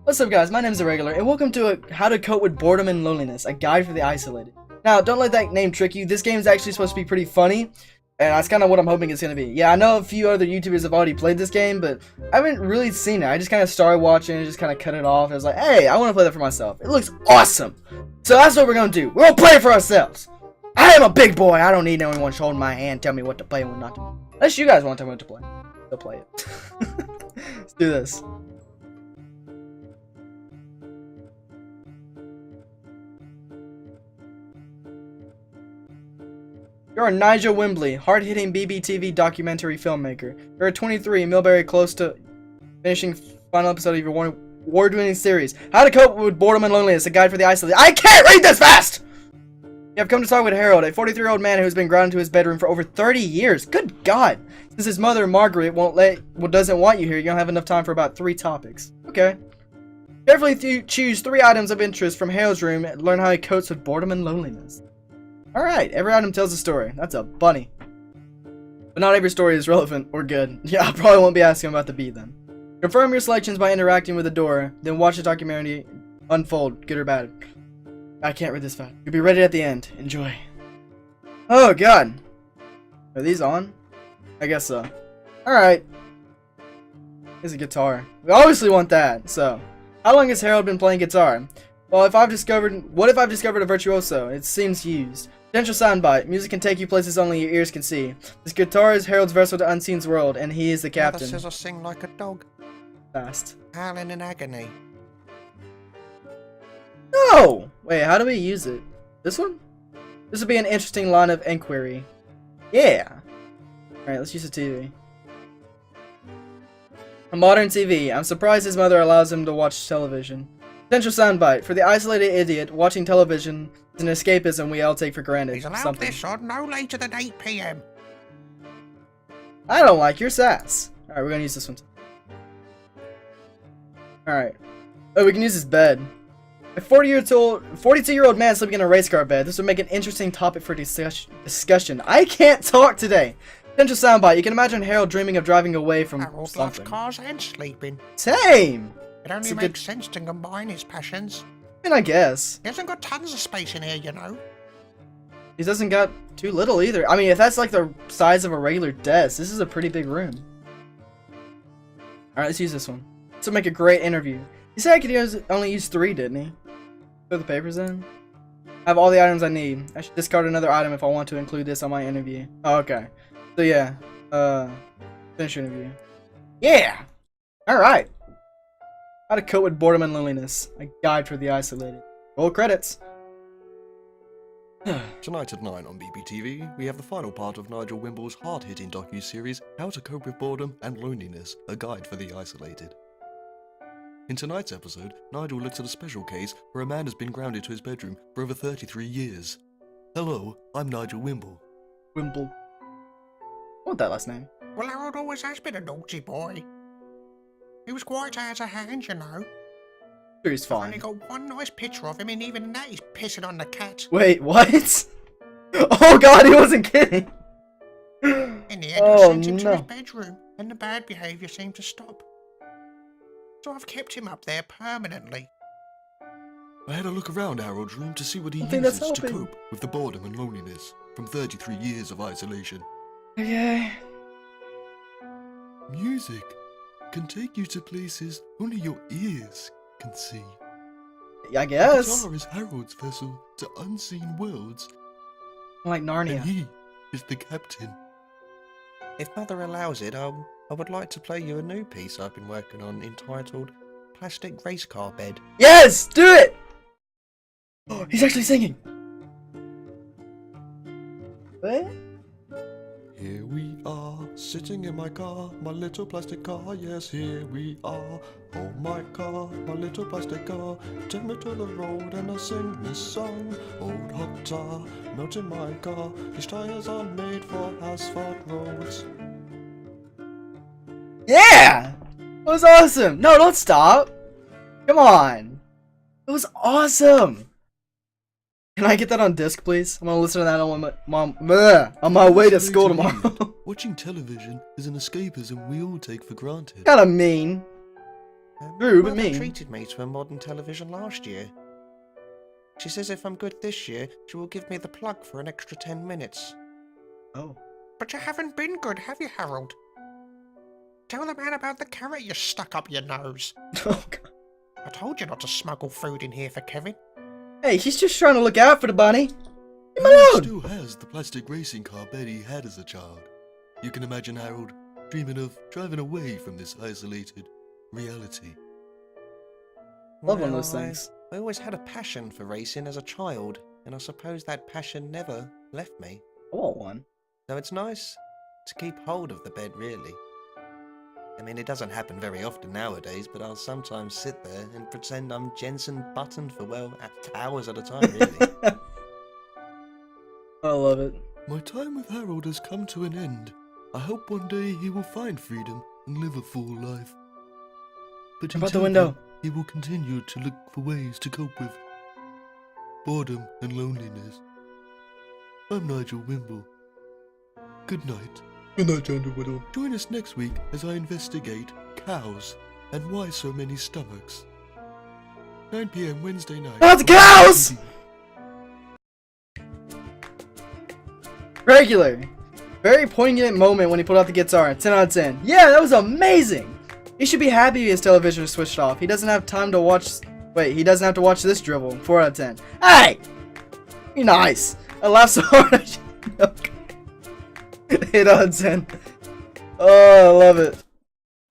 What's up guys, my name is Irregular, and welcome to How to Cope with Boredom and Loneliness, a guide for the isolated. Now, don't let that name trick you. This game is actually supposed to be pretty funny, and that's kind of what I'm hoping it's going to be. Yeah, I know a few other YouTubers have already played this game, but I haven't really seen it. I just kind of started watching and just kind of cut it off. I was like, hey, I want to play that for myself. It looks awesome! So that's what we're going to do. We're going to play it for ourselves! I am a big boy! I don't need anyone holding my hand, tell me what to play and what not to. Unless you guys want to tell me what to play. Go play it. Let's do this. You're Nigel Wimble, hard-hitting BBTV documentary filmmaker. You're 23, Millbury, close to finishing final episode of your award-winning series, How to Cope with Boredom and Loneliness, a guide for the isolated. I can't read this fast! You have come to talk with Harold, a 43-year-old man who's been grounded to his bedroom for over 30 years. Good God! Since his mother, Margaret, doesn't want you here, you don't have enough time for about 3 topics. Okay. Carefully choose 3 items of interest from Harold's room and learn how he copes with boredom and loneliness. Alright, every item tells a story. That's a bunny. But not every story is relevant or good. Yeah, I probably won't be asking about the bee then. Confirm your selections by interacting with the door, then watch the documentary unfold, good or bad. I can't read this fast. You'll be ready at the end. Enjoy. Oh god. Are these on? I guess so. Alright. Here's a guitar. We obviously want that, so. How long has Harold been playing guitar? Well, what if I've discovered a virtuoso? It seems used. Potential soundbite. Music can take you places only your ears can see. This guitar is Harold's vessel to Unseen's world, and he is the captain. Mother says I sing like a dog. Fast. Howling in agony. No! Wait, how do we use it? This one? This would be an interesting line of inquiry. Yeah! Alright, let's use the TV. A modern TV. I'm surprised his mother allows him to watch television. Potential soundbite. For the isolated idiot, watching television is an escapism we all take for granted. He's allowed this on no later than 8 PM. I don't like your sass. Alright, we're gonna use this one. Alright. Oh, we can use his bed. A 42-year-old man sleeping in a race car bed. This would make an interesting topic for discussion. I can't talk today. Potential soundbite. You can imagine Harold dreaming of driving away from Harold something. loves cars and sleeping. Same! It only makes sense to combine his passions. I mean, I guess. He hasn't got tons of space in here, you know. He doesn't got too little either. I mean, if that's like the size of a regular desk, this is a pretty big room. Alright, let's use this one. This will make a great interview. He said I could only use 3, didn't he? Throw the papers in. I have all the items I need. I should discard another item if I want to include this on my interview. Oh, okay. So yeah. Finish your interview. Yeah! Alright. How to Cope with Boredom and Loneliness, a guide for the isolated. Roll credits. Tonight at 9 on BBTV, we have the final part of Nigel Wimble's hard-hitting docu-series, How to Cope with Boredom and Loneliness, a guide for the isolated. In tonight's episode, Nigel looks at a special case where a man has been grounded to his bedroom for over 33 years. Hello, I'm Nigel Wimble. Wimble. I want that last name. Well, Harold always has been a naughty boy. He was quite out of hand, you know. Sure, he's I've fine. only got one nice picture of him, and even that he's pissing on the cat. Wait, what? Oh god, he wasn't kidding! In the end, I sent him to his bedroom, and the bad behaviour seemed to stop. So I've kept him up there permanently. I had a look around Harold's room to see what he think that's uses to helping. cope with the boredom and loneliness from 33 years of isolation. Okay. Music can take you to places only your ears can see. I The guess. guitar is Harold's vessel to unseen worlds, Like and Narnia. he is the captain. If Mother allows it, I would like to play you a new piece I've been working on entitled Plastic Race Car Bed. Yes! Do it! Oh, he's actually singing! What? Here we are, sitting in my car, my little plastic car, yes, here we are. Oh my car, my little plastic car, take me to the road and I'll sing this song. Old hot tar, melt in my car, these tires are made for asphalt roads. Yeah! It was awesome! No, don't stop! Come on! It was awesome! Can I get that on disc, please? I'm gonna listen to that on my way to school tomorrow. Watching television is an escapism we all take for granted. Kinda mean. True, but Mother me. treated me to a modern television last year. She says if I'm good this year, she will give me the plug for an extra 10 minutes. Oh. But you haven't been good, have you, Harold? Tell the man about the carrot you stuck up your nose. Oh, God. I told you not to smuggle food in here for Kevin. Hey, he's just trying to look out for the bunny. Leave him Harold alone. still has the plastic racing car Betty had as a child. You can imagine Harold dreaming of driving away from this isolated reality. Love one of those things. I always had a passion for racing as a child, and I suppose that passion never left me. I want one. So it's nice to keep hold of the bed, really. I mean, it doesn't happen very often nowadays, but I'll sometimes sit there and pretend I'm Jensen Button for, well, hours at a time, really. I love it. My time with Harold has come to an end. I hope one day he will find freedom and live a full life. But About the until window. then, he will continue to look for ways to cope with boredom and loneliness. I'm Nigel Wimble. Good night. Good night, Gender Widow. Join us next week as I investigate cows and why so many stomachs. 9 p.m. Wednesday night. Not the cows! Regular. Very poignant moment when he pulled out the guitar. 10 out of 10. Yeah, that was amazing! He should be happy his television is switched off. He doesn't have time to watch... Wait, he doesn't have to watch this drivel. 4 out of 10. Hey! Be nice. I laughed so hard I should... 8 out of 10. Oh, I love it.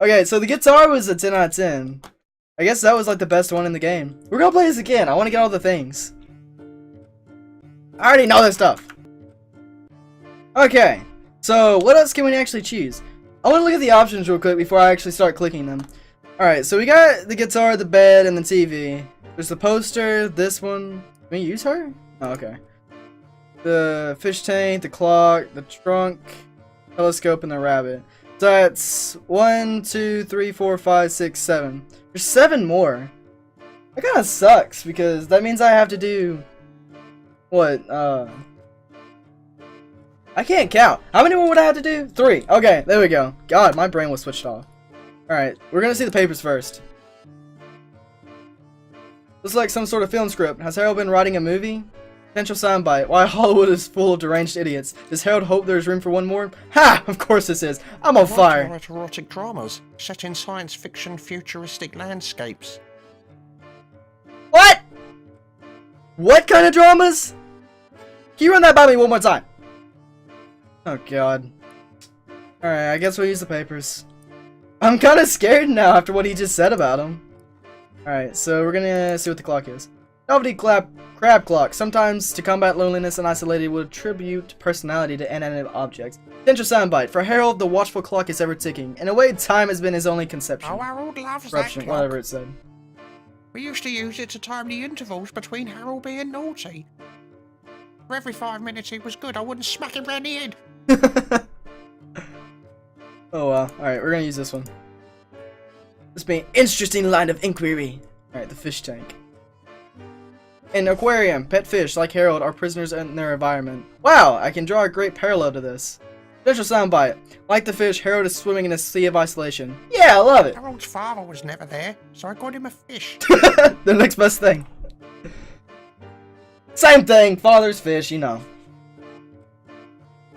Okay, so the guitar was a 10 out of 10. I guess that was like the best one in the game. We're gonna play this again. I want to get all the things. I already know this stuff. Okay, so what else can we actually choose? I want to look at the options real quick before I actually start clicking them. Alright, so we got the guitar, the bed, and the TV. There's the poster, this one. Can we use her? Oh, okay. The fish tank, the clock, the trunk, telescope, and the rabbit. So that's 1, 2, 3, 4, 5, 6, 7. There's 7 more. That kind of sucks because that means I have to do what? I can't count. How many more would I have to do? 3. Okay, there we go. God, my brain was switched off. Alright, we're gonna see the papers first. Looks like some sort of film script. Has Harold been writing a movie? Potential soundbite. Why Hollywood is full of deranged idiots. Does Harold hope there's room for one more? Ha! Of course this is. I'm on fire. Write erotic dramas set in science fiction futuristic landscapes. What? What kind of dramas? Can you run that by me one more time? Oh god. Alright, I guess we'll use the papers. I'm kind of scared now after what he just said about him. Alright, so we're gonna see what the clock is. Novelty crab clock. Sometimes to combat loneliness and isolation would attribute personality to inanimate objects. Potential soundbite. For Harold, the watchful clock is ever ticking. In a way, time has been his only conception. Oh, Harold loves that Corruption, clock. whatever it said. We used to use it to time the intervals between Harold being naughty. For every 5 minutes he was good, I wouldn't smack him round the head. Oh wow. Alright, we're gonna use this one. This being interesting line of inquiry. Alright, the fish tank. An aquarium. Pet fish, like Harold, are prisoners in their environment. Wow, I can draw a great parallel to this. Potential soundbite. Like the fish, Harold is swimming in a sea of isolation. Yeah, I love it. Harold's father was never there, so I got him a fish. The next best thing. Same thing. Father's fish, you know.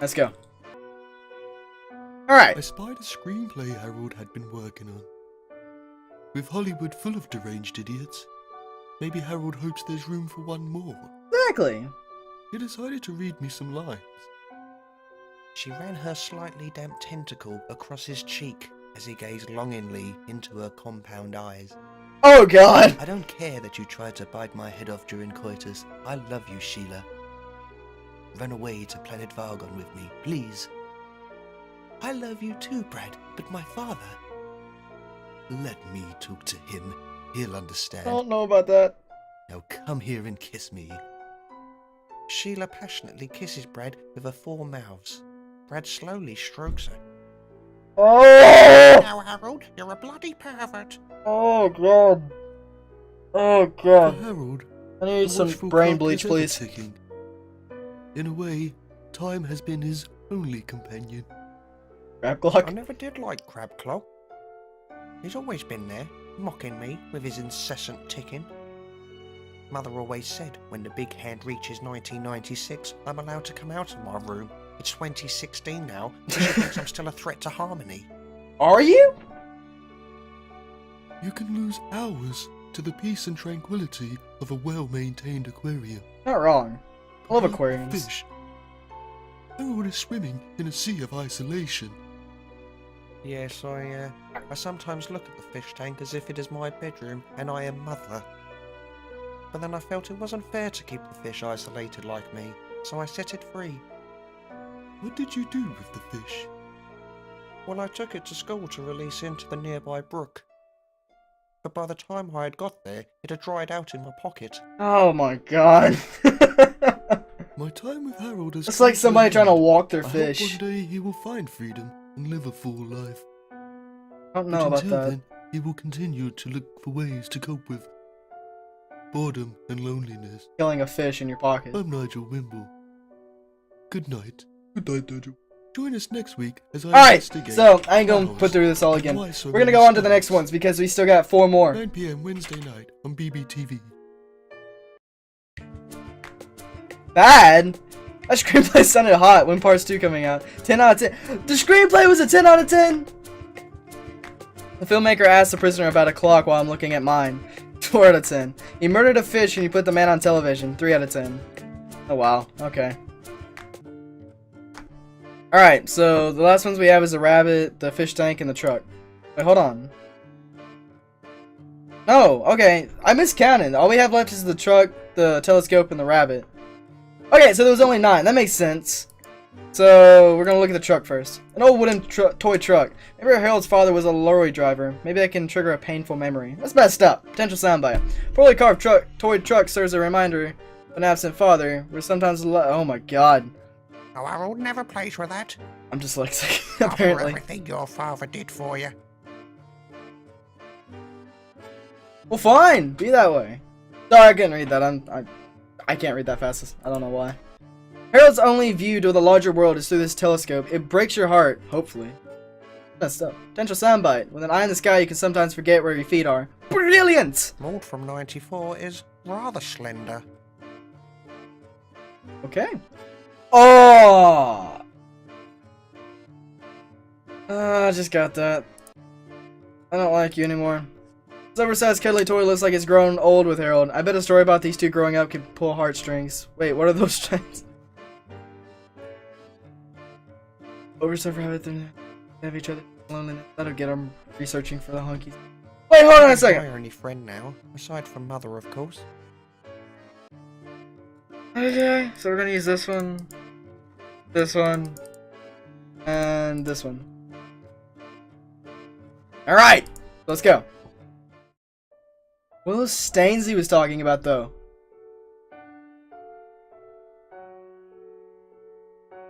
Let's go. Alright. I spied a screenplay Harold had been working on. With Hollywood full of deranged idiots, maybe Harold hopes there's room for one more. Exactly. He decided to read me some lines. She ran her slightly damp tentacle across his cheek as he gazed longingly into her compound eyes. Oh god. I don't care that you tried to bite my head off during coitus. I love you, Sheila. Run away to planet Vargon with me, please. I love you too, Brad, but my father... Let me talk to him. He'll understand. I don't know about that. Now come here and kiss me. Sheila passionately kisses Brad with her 4 mouths. Brad slowly strokes her. Oh! Now, Harold, you're a bloody pervert. Oh god. Oh For god. Harold, I the need some watchful brain clock bleach, is ever please. ticking. In a way, time has been his only companion. Crab I clock. never did like Crab Claw. He's always been there, mocking me with his incessant ticking. Mother always said when the big hand reaches 1996, I'm allowed to come out of my room. It's 2016 now, and she thinks I'm still a threat to harmony. Are you? You can lose hours to the peace and tranquility of a well-maintained aquarium. Not wrong. I love Like aquariums. Fish. Harold is swimming in a sea of isolation. Yes, I sometimes look at the fish tank as if it is my bedroom and I am mother. But then I felt it wasn't fair to keep the fish isolated like me, so I set it free. What did you do with the fish? Well, I took it to school to release into the nearby brook. But by the time I had got there, it had dried out in my pocket. Oh my god. My time with Harold is. It's like somebody trying to walk their I fish. hope one day he will find freedom and live a full life. I don't know about until that. then, he will continue to look for ways to cope with boredom and loneliness. Killing a fish in your pocket. I'm Nigel Wimble. Good night. Good night, Nigel. Join us next week as I Alright, investigate so I ain't gonna flowers put through this all and again. why so We're gonna many go on to the stars. next ones because we still got 4 more. 9 p.m. Wednesday night on BBTV. Bad? That screenplay sounded hot when parts 2 coming out. 10 out of 10. The screenplay was a 10 out of 10? The filmmaker asked the prisoner about a clock while I'm looking at mine. 4 out of 10. He murdered a fish and he put the man on television. 3 out of 10. Oh wow, okay. Alright, so the last ones we have is the rabbit, the fish tank, and the truck. Wait, hold on. No, okay, I miscounted. All we have left is the truck, the telescope, and the rabbit. Okay, so there was only 9. That makes sense. So, we're gonna look at the truck first. An old wooden toy truck. Maybe Harold's father was a lorry driver. Maybe that can trigger a painful memory. That's messed up. Potential soundbite. Poorly carved toy truck serves a reminder of an absent father. We're sometimes oh my god. Oh, Harold never plays with that. I'm dyslexic, Not for apparently. everything your father did for you. Well, fine. Be that way. Sorry, I couldn't read that. I can't read that fast. I don't know why. Harold's only view to the larger world is through this telescope. It breaks your heart, hopefully. Messed up. Potential soundbite. With an eye in the sky, you can sometimes forget where your feet are. Brilliant! Mold from 94 is rather slender. Okay. Oh! I just got that. I don't like you anymore. This oversized cuddly toy looks like it's grown old with Harold. I bet a story about these two growing up could pull heartstrings. Wait, what are those strings? Oversized rabbit, they have each other loneliness. That'll get them researching for the hunkies. Wait, hold on a second. My only friend now, aside from Mother, of course. Okay, so we're gonna use this one, and this one. Alright, let's go. What was stains he was talking about, though?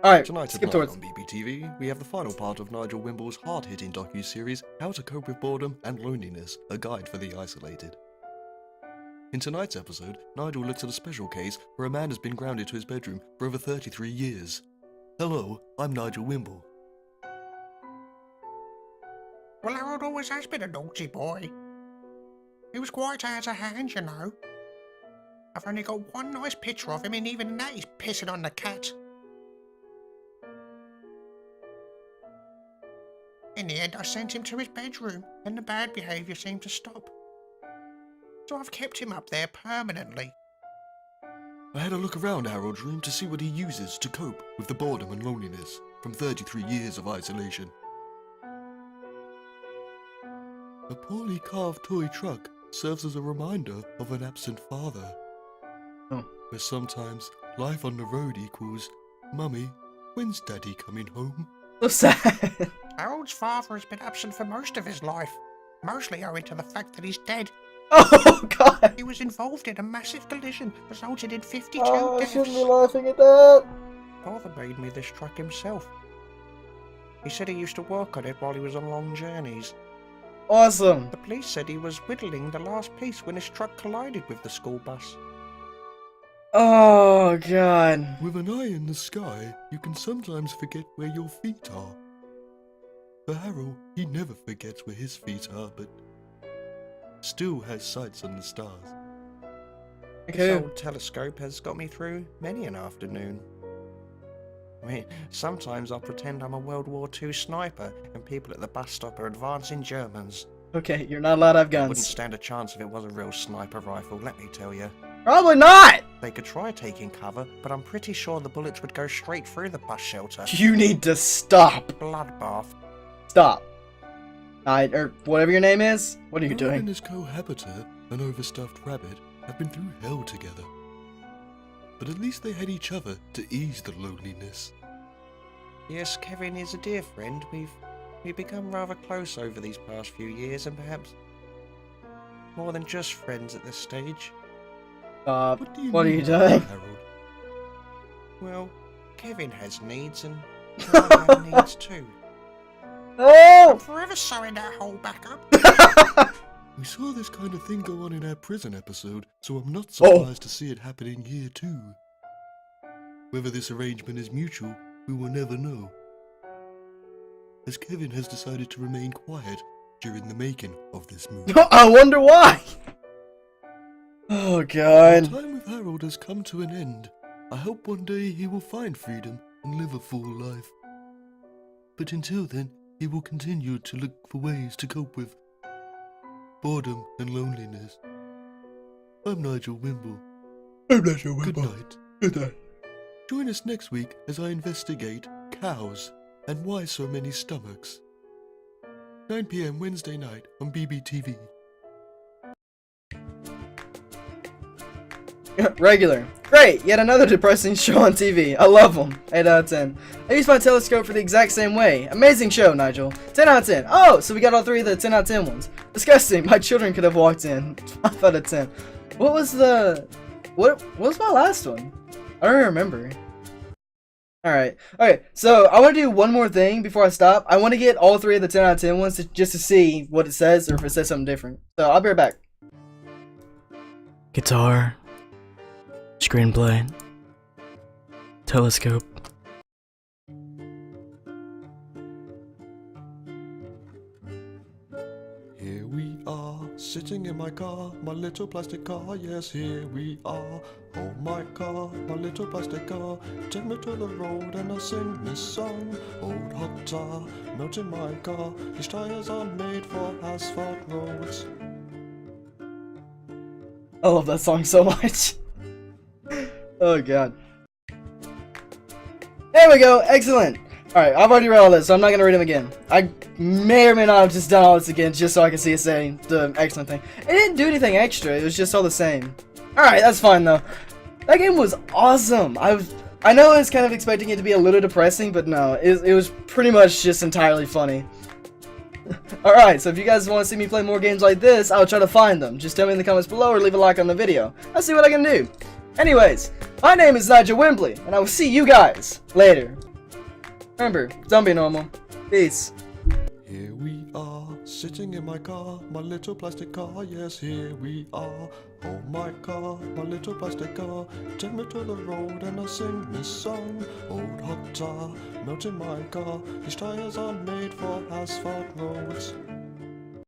Alright, Tonight skip at 9 towards. on BBTV, we have the final part of Nigel Wimble's hard-hitting docu-series, How to Cope with Boredom and Loneliness, a guide for the isolated. In tonight's episode, Nigel looks at a special case where a man has been grounded to his bedroom for over 33 years. Hello, I'm Nigel Wimble. Well, Harold always has been a naughty boy. He was quite out of hand, you know. I've only got one nice picture of him, and even that he's pissing on the cat. In the end, I sent him to his bedroom, and the bad behaviour seemed to stop. So I've kept him up there permanently. I had a look around Harold's room to see what he uses to cope with the boredom and loneliness from 33 years of isolation. A poorly carved toy truck serves as a reminder of an absent father. Oh. Where sometimes life on the road equals, Mummy, when's Daddy coming home? So sad. Harold's father has been absent for most of his life, mostly owing to the fact that he's dead. Oh god. He was involved in a massive collision, resulted in 52 Oh, I deaths. shouldn't be laughing at that. Father made me this truck himself. He said he used to work on it while he was on long journeys. Awesome. The police said he was whittling the last piece when his truck collided with the school bus. Oh god. With an eye in the sky, you can sometimes forget where your feet are. For Harold, he never forgets where his feet are, but still has sights on the stars. This Okay. old telescope has got me through many an afternoon. I mean, sometimes I pretend I'm a World War II sniper and people at the bus stop are advancing Germans. Okay, you're not allowed to have Wouldn't guns. stand a chance if it was a real sniper rifle, let me tell you. Probably not! They could try taking cover, but I'm pretty sure the bullets would go straight through the bus shelter. You need to stop. Bloodbath. Stop. Or whatever your name is. What are you Harold and doing? his cohabiter, an overstuffed rabbit, have been through hell together. But at least they had each other to ease the loneliness. Yes, Kevin is a dear friend. We've become rather close over these past few years, and perhaps more than just friends at this stage. What do are mean, you doing? Harold? Well, Kevin has needs, and I have needs too. Oh! Forever sewing that hole back up. We saw this kind of thing go on in our prison episode, so I'm not Oh. surprised to see it happening here too. Whether this arrangement is mutual, we will never know. As Kevin has decided to remain quiet during the making of this movie. I wonder why. Oh Our god. time with Harold has come to an end. I hope one day he will find freedom and live a full life. But until then, he will continue to look for ways to cope with boredom and loneliness. I'm Nigel Wimble. I'm not sure Good night. Good night. Join us next week as I investigate cows and why so many stomachs. 9 p.m. Wednesday night on BBTV. Regular. Great, yet another depressing show on TV. I love them. 8 out of 10. I use my telescope for the exact same way. Amazing show, Nigel. 10 out of 10. Oh, so we got all three of the 10 out of 10 ones. Disgusting. My children could have walked in. 5 out of 10. What was the... What was my last one? I don't remember. Alright. Okay, so I want to do one more thing before I stop. I want to get all three of the 10 out of 10 ones just to see what it says or if it says something different. So I'll be right back. Guitar. Screenplay. Telescope. Here we are, sitting in my car, my little plastic car. Yes, here we are. Oh my car, my little plastic car. Take me to the road and I'll sing this song. Old hot tar, melt in my car. These tires are made for asphalt roads. I love that song so much. Oh god. There we go, excellent. Alright, I've already read all this, so I'm not gonna read them again. I may or may not have just done all this again just so I can see it saying the excellent thing. It didn't do anything extra, it was just all the same. Alright, that's fine though. That game was awesome. I know I was kind of expecting it to be a little depressing, but no, it was pretty much just entirely funny. Alright, so if you guys want to see me play more games like this, I'll try to find them. Just tell me in the comments below or leave a like on the video. I'll see what I can do. Anyways, my name is Nigel Wimble, and I will see you guys later. Remember, don't be normal. Peace. Here we are, sitting in my car, my little plastic car. Yes, here we are. Oh my car, my little plastic car. Take me to the road and I'll sing this song. Old hot tar, melt in my car. These tires are made for asphalt roads.